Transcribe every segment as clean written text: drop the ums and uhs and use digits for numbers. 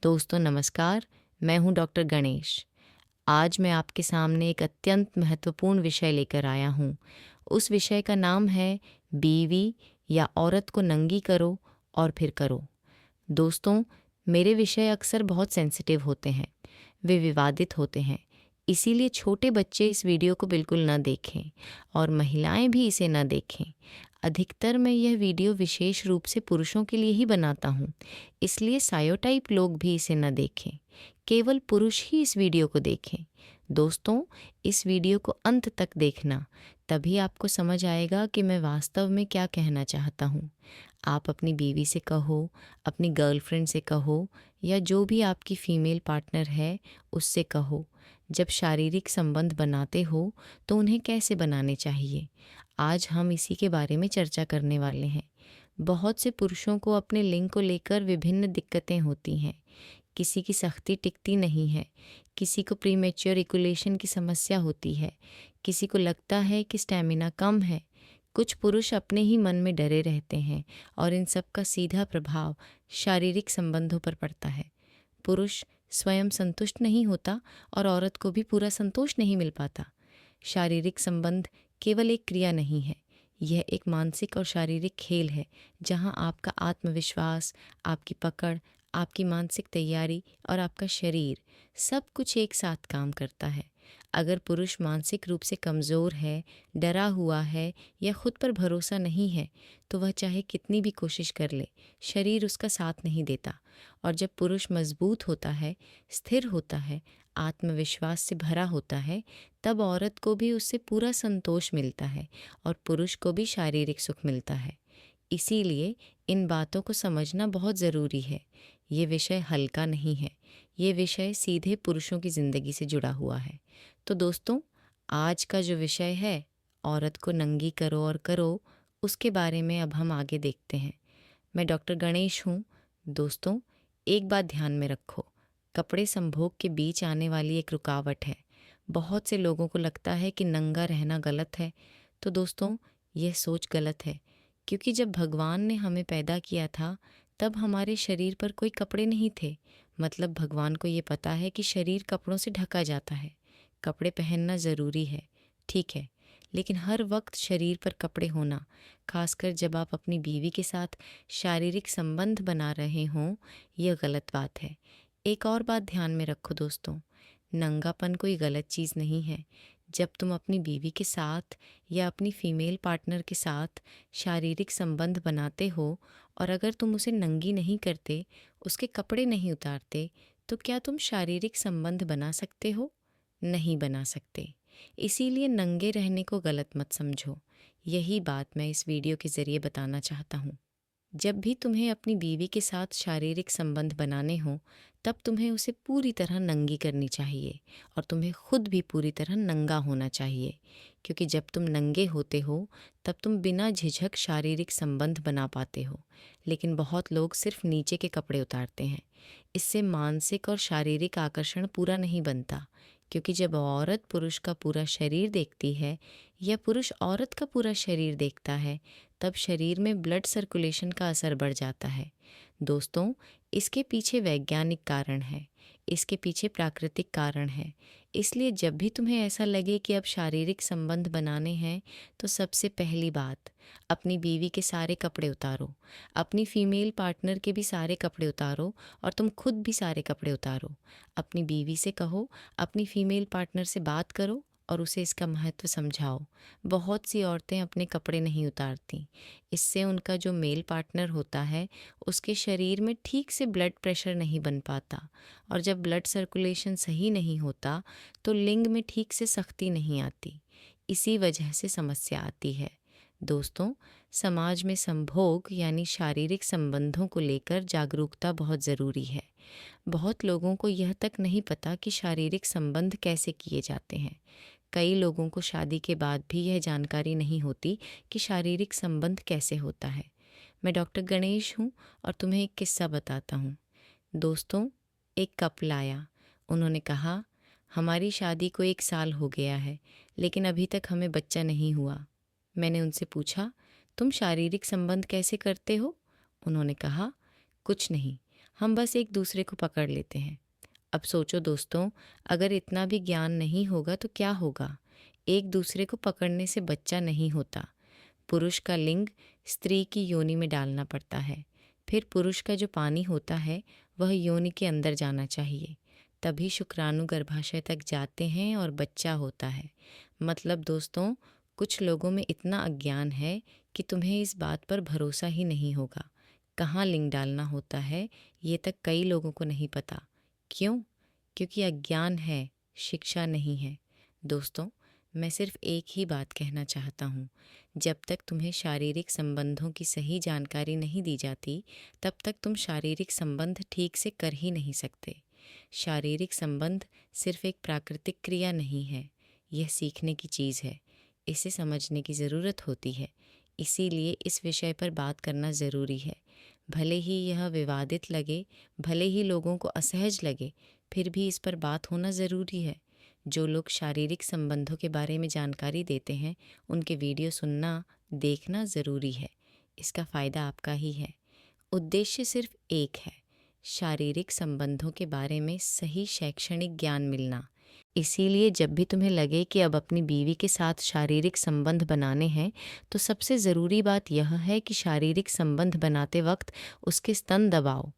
दोस्तों नमस्कार, मैं हूं डॉक्टर गणेश। आज मैं आपके सामने एक अत्यंत महत्वपूर्ण विषय लेकर आया हूं। उस विषय का नाम है बीवी या औरत को नंगी करो और फिर करो। दोस्तों, मेरे विषय अक्सर बहुत सेंसिटिव होते हैं, वे विवादित होते हैं। इसीलिए छोटे बच्चे इस वीडियो को बिल्कुल न देखें और महिलाएं भी इसे न देखें। अधिकतर मैं यह वीडियो विशेष रूप से पुरुषों के लिए ही बनाता हूँ, इसलिए सायोटाइप लोग भी इसे न देखें। केवल पुरुष ही इस वीडियो को देखें। दोस्तों, इस वीडियो को अंत तक देखना, तभी आपको समझ आएगा कि मैं वास्तव में क्या कहना चाहता हूँ। आप अपनी बीवी से कहो, अपनी गर्लफ्रेंड से कहो या जो भी आपकी फीमेल पार्टनर है उससे कहो, जब शारीरिक संबंध बनाते हो तो उन्हें कैसे बनाने चाहिए। आज हम इसी के बारे में चर्चा करने वाले हैं। बहुत से पुरुषों को अपने लिंग को लेकर विभिन्न दिक्कतें होती हैं। किसी की सख्ती टिकती नहीं है, किसी को प्रीमेच्योर इकुलेशन की समस्या होती है, किसी को लगता है कि स्टैमिना कम है। कुछ पुरुष अपने ही मन में डरे रहते हैं और इन सब का सीधा प्रभाव शारीरिक संबंधों पर पड़ता है। पुरुष स्वयं संतुष्ट नहीं होता और औरत को भी पूरा संतोष नहीं मिल पाता। शारीरिक संबंध केवल एक क्रिया नहीं है, यह एक मानसिक और शारीरिक खेल है जहां आपका आत्मविश्वास, आपकी पकड़, आपकी मानसिक तैयारी और आपका शरीर सब कुछ एक साथ काम करता है। अगर पुरुष मानसिक रूप से कमज़ोर है, डरा हुआ है या खुद पर भरोसा नहीं है तो वह चाहे कितनी भी कोशिश कर ले, शरीर उसका साथ नहीं देता। और जब पुरुष मजबूत होता है, स्थिर होता है, आत्मविश्वास से भरा होता है, तब औरत को भी उससे पूरा संतोष मिलता है और पुरुष को भी शारीरिक सुख मिलता है। इसीलिए इन बातों को समझना बहुत ज़रूरी है। ये विषय हल्का नहीं है, ये विषय सीधे पुरुषों की ज़िंदगी से जुड़ा हुआ है। तो दोस्तों, आज का जो विषय है, औरत को नंगी करो और करो, उसके बारे में अब हम आगे देखते हैं। मैं डॉक्टर गणेश हूँ। दोस्तों, एक बात ध्यान में रखो, कपड़े संभोग के बीच आने वाली एक रुकावट है। बहुत से लोगों को लगता है कि नंगा रहना गलत है। तो दोस्तों, यह सोच गलत है, क्योंकि जब भगवान ने हमें पैदा किया था तब हमारे शरीर पर कोई कपड़े नहीं थे। मतलब भगवान को ये पता है कि शरीर कपड़ों से ढका जाता है, कपड़े पहनना ज़रूरी है, ठीक है। लेकिन हर वक्त शरीर पर कपड़े होना, खासकर जब आप अपनी बीवी के साथ शारीरिक संबंध बना रहे हों, यह गलत बात है। एक और बात ध्यान में रखो दोस्तों, नंगापन कोई गलत चीज़ नहीं है। जब तुम अपनी बीवी के साथ या अपनी फीमेल पार्टनर के साथ शारीरिक संबंध बनाते हो और अगर तुम उसे नंगी नहीं करते, उसके कपड़े नहीं उतारते, तो क्या तुम शारीरिक संबंध बना सकते हो? नहीं बना सकते। इसीलिए नंगे रहने को गलत मत समझो। यही बात मैं इस वीडियो के ज़रिए बताना चाहता हूँ। जब भी तुम्हें अपनी बीवी के साथ शारीरिक संबंध बनाने हो, तब तुम्हें उसे पूरी तरह नंगी करनी चाहिए और तुम्हें खुद भी पूरी तरह नंगा होना चाहिए। क्योंकि जब तुम नंगे होते हो तब तुम बिना झिझक शारीरिक संबंध बना पाते हो। लेकिन बहुत लोग सिर्फ नीचे के कपड़े उतारते हैं। इससे मानसिक और शारीरिक आकर्षण पूरा नहीं बनता, क्योंकि जब औरत पुरुष का पूरा शरीर देखती है या पुरुष औरत का पूरा शरीर देखता है, तब शरीर में ब्लड सर्कुलेशन का असर बढ़ जाता है। दोस्तों, इसके पीछे वैज्ञानिक कारण है, इसके पीछे प्राकृतिक कारण है। इसलिए जब भी तुम्हें ऐसा लगे कि अब शारीरिक संबंध बनाने हैं, तो सबसे पहली बात, अपनी बीवी के सारे कपड़े उतारो, अपनी फीमेल पार्टनर के भी सारे कपड़े उतारो और तुम खुद भी सारे कपड़े उतारो। अपनी बीवी से कहो, अपनी फीमेल पार्टनर से बात करो और उसे इसका महत्व समझाओ। बहुत सी औरतें अपने कपड़े नहीं उतारती। इससे उनका जो मेल पार्टनर होता है, उसके शरीर में ठीक से ब्लड प्रेशर नहीं बन पाता और जब ब्लड सर्कुलेशन सही नहीं होता तो लिंग में ठीक से सख्ती नहीं आती। इसी वजह से समस्या आती है। दोस्तों, समाज में संभोग यानी शारीरिक संबंधों को लेकर जागरूकता बहुत ज़रूरी है। बहुत लोगों को यह तक नहीं पता कि शारीरिक संबंध कैसे किए जाते हैं। कई लोगों को शादी के बाद भी यह जानकारी नहीं होती कि शारीरिक संबंध कैसे होता है। मैं डॉक्टर गणेश हूँ और तुम्हें एक किस्सा बताता हूँ। दोस्तों, एक कपल आया। उन्होंने कहा, हमारी शादी को 1 साल हो गया है, लेकिन अभी तक हमें बच्चा नहीं हुआ। मैंने उनसे पूछा, तुम शारीरिक संबंध कैसे करते हो? उन्होंने कहा, कुछ नहीं, हम बस एक दूसरे को पकड़ लेते हैं। अब सोचो दोस्तों, अगर इतना भी ज्ञान नहीं होगा तो क्या होगा? एक दूसरे को पकड़ने से बच्चा नहीं होता। पुरुष का लिंग स्त्री की योनि में डालना पड़ता है। फिर पुरुष का जो पानी होता है वह योनि के अंदर जाना चाहिए, तभी शुक्राणु गर्भाशय तक जाते हैं और बच्चा होता है। मतलब दोस्तों, कुछ लोगों में इतना अज्ञान है कि तुम्हें इस बात पर भरोसा ही नहीं होगा। कहाँ लिंग डालना होता है ये तक कई लोगों को नहीं पता। क्यों? क्योंकि अज्ञान है, शिक्षा नहीं है। दोस्तों, मैं सिर्फ एक ही बात कहना चाहता हूँ, जब तक तुम्हें शारीरिक संबंधों की सही जानकारी नहीं दी जाती, तब तक तुम शारीरिक संबंध ठीक से कर ही नहीं सकते। शारीरिक संबंध सिर्फ एक प्राकृतिक क्रिया नहीं है, यह सीखने की चीज़ है। इसे समझने की ज़रूरत होती है, इसीलिए इस विषय पर बात करना ज़रूरी है। भले ही यह विवादित लगे, भले ही लोगों को असहज लगे, फिर भी इस पर बात होना ज़रूरी है। जो लोग शारीरिक संबंधों के बारे में जानकारी देते हैं, उनके वीडियो सुनना, देखना ज़रूरी है। इसका फ़ायदा आपका ही है। उद्देश्य सिर्फ एक है, शारीरिक संबंधों के बारे में सही शैक्षणिक ज्ञान मिलना। इसीलिए जब भी तुम्हें लगे कि अब अपनी बीवी के साथ शारीरिक संबंध बनाने हैं, तो सबसे ज़रूरी बात यह है कि शारीरिक संबंध बनाते वक्त उसके स्तन दबाओ।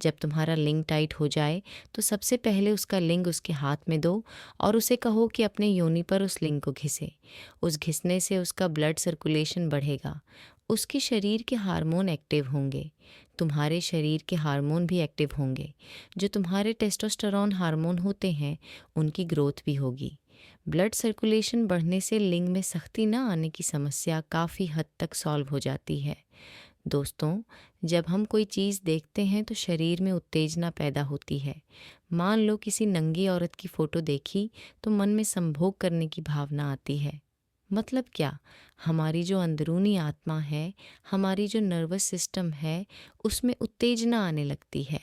जब तुम्हारा लिंग टाइट हो जाए तो सबसे पहले उसका लिंग उसके हाथ में दो और उसे कहो कि अपने योनि पर उस लिंग को घिसे। उस घिसने से उसका ब्लड सर्कुलेशन बढ़ेगा, उसके शरीर के हार्मोन एक्टिव होंगे, तुम्हारे शरीर के हार्मोन भी एक्टिव होंगे। जो तुम्हारे टेस्टोस्टेरोन हार्मोन होते हैं, उनकी ग्रोथ भी होगी। ब्लड सर्कुलेशन बढ़ने से लिंग में सख्ती न आने की समस्या काफ़ी हद तक सॉल्व हो जाती है। दोस्तों, जब हम कोई चीज़ देखते हैं तो शरीर में उत्तेजना पैदा होती है। मान लो किसी नंगी औरत की फ़ोटो देखी तो मन में संभोग करने की भावना आती है। मतलब क्या? हमारी जो अंदरूनी आत्मा है, हमारी जो नर्वस सिस्टम है, उसमें उत्तेजना आने लगती है,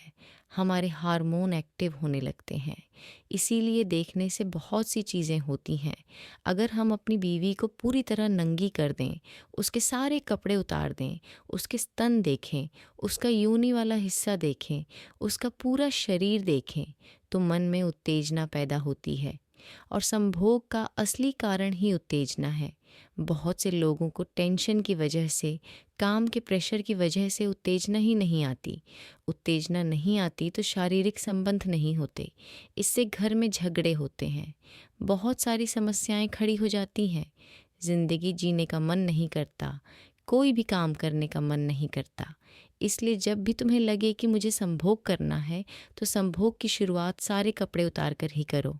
हमारे हार्मोन एक्टिव होने लगते हैं। इसीलिए देखने से बहुत सी चीज़ें होती हैं। अगर हम अपनी बीवी को पूरी तरह नंगी कर दें, उसके सारे कपड़े उतार दें, उसके स्तन देखें, उसका योनि वाला हिस्सा देखें, उसका पूरा शरीर देखें, तो मन में उत्तेजना पैदा होती है। और संभोग का असली कारण ही उत्तेजना है। बहुत से लोगों को टेंशन की वजह से, काम के प्रेशर की वजह से उत्तेजना ही नहीं आती। उत्तेजना नहीं आती तो शारीरिक संबंध नहीं होते, इससे घर में झगड़े होते हैं, बहुत सारी समस्याएं खड़ी हो जाती हैं। जिंदगी जीने का मन नहीं करता, कोई भी काम करने का मन नहीं करता। इसलिए जब भी तुम्हें लगे कि मुझे संभोग करना है, तो संभोग की शुरुआत सारे कपड़े उतार कर ही करो।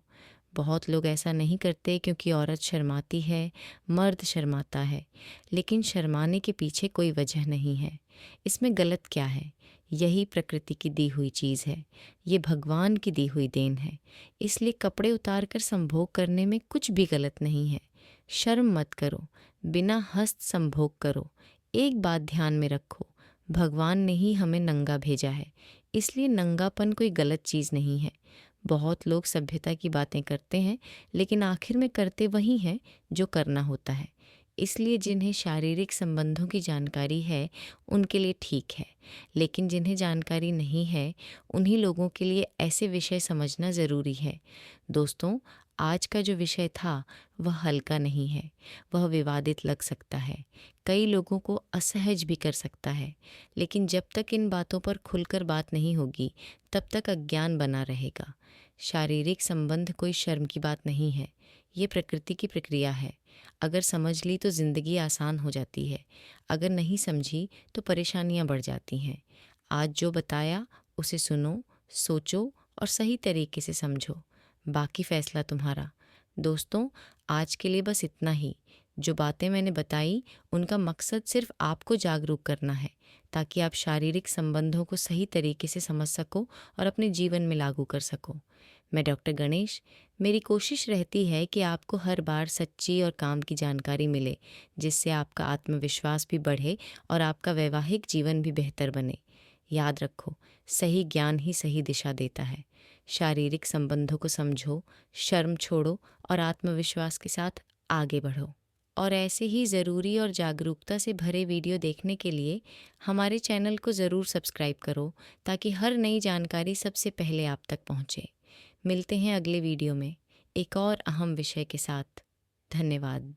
बहुत लोग ऐसा नहीं करते क्योंकि औरत शर्माती है, मर्द शर्माता है, लेकिन शर्माने के पीछे कोई वजह नहीं है। इसमें गलत क्या है? यही प्रकृति की दी हुई चीज़ है, ये भगवान की दी हुई देन है। इसलिए कपड़े उतार कर संभोग करने में कुछ भी गलत नहीं है। शर्म मत करो, बिना हस्त संभोग करो। एक बात ध्यान में रखो, भगवान ने ही हमें नंगा भेजा है, इसलिए नंगापन कोई गलत चीज़ नहीं है। बहुत लोग सभ्यता की बातें करते हैं, लेकिन आखिर में करते वही हैं जो करना होता है। इसलिए जिन्हें शारीरिक संबंधों की जानकारी है उनके लिए ठीक है, लेकिन जिन्हें जानकारी नहीं है उन्हीं लोगों के लिए ऐसे विषय समझना ज़रूरी है। दोस्तों, आज का जो विषय था वह हल्का नहीं है, वह विवादित लग सकता है, कई लोगों को असहज भी कर सकता है, लेकिन जब तक इन बातों पर खुलकर बात नहीं होगी तब तक अज्ञान बना रहेगा। शारीरिक संबंध कोई शर्म की बात नहीं है, ये प्रकृति की प्रक्रिया है। अगर समझ ली तो ज़िंदगी आसान हो जाती है, अगर नहीं समझी तो परेशानियां बढ़ जाती हैं। आज जो बताया उसे सुनो, सोचो और सही तरीके से समझो, बाकी फैसला तुम्हारा। दोस्तों, आज के लिए बस इतना ही। जो बातें मैंने बताई उनका मकसद सिर्फ आपको जागरूक करना है, ताकि आप शारीरिक संबंधों को सही तरीके से समझ सको और अपने जीवन में लागू कर सको। मैं डॉक्टर गणेश, मेरी कोशिश रहती है कि आपको हर बार सच्ची और काम की जानकारी मिले, जिससे आपका आत्मविश्वास भी बढ़े और आपका वैवाहिक जीवन भी बेहतर बने। याद रखो, सही ज्ञान ही सही दिशा देता है। शारीरिक संबंधों को समझो, शर्म छोड़ो और आत्मविश्वास के साथ आगे बढ़ो। और ऐसे ही ज़रूरी और जागरूकता से भरे वीडियो देखने के लिए हमारे चैनल को ज़रूर सब्सक्राइब करो, ताकि हर नई जानकारी सबसे पहले आप तक पहुंचे। मिलते हैं अगले वीडियो में एक और अहम विषय के साथ। धन्यवाद।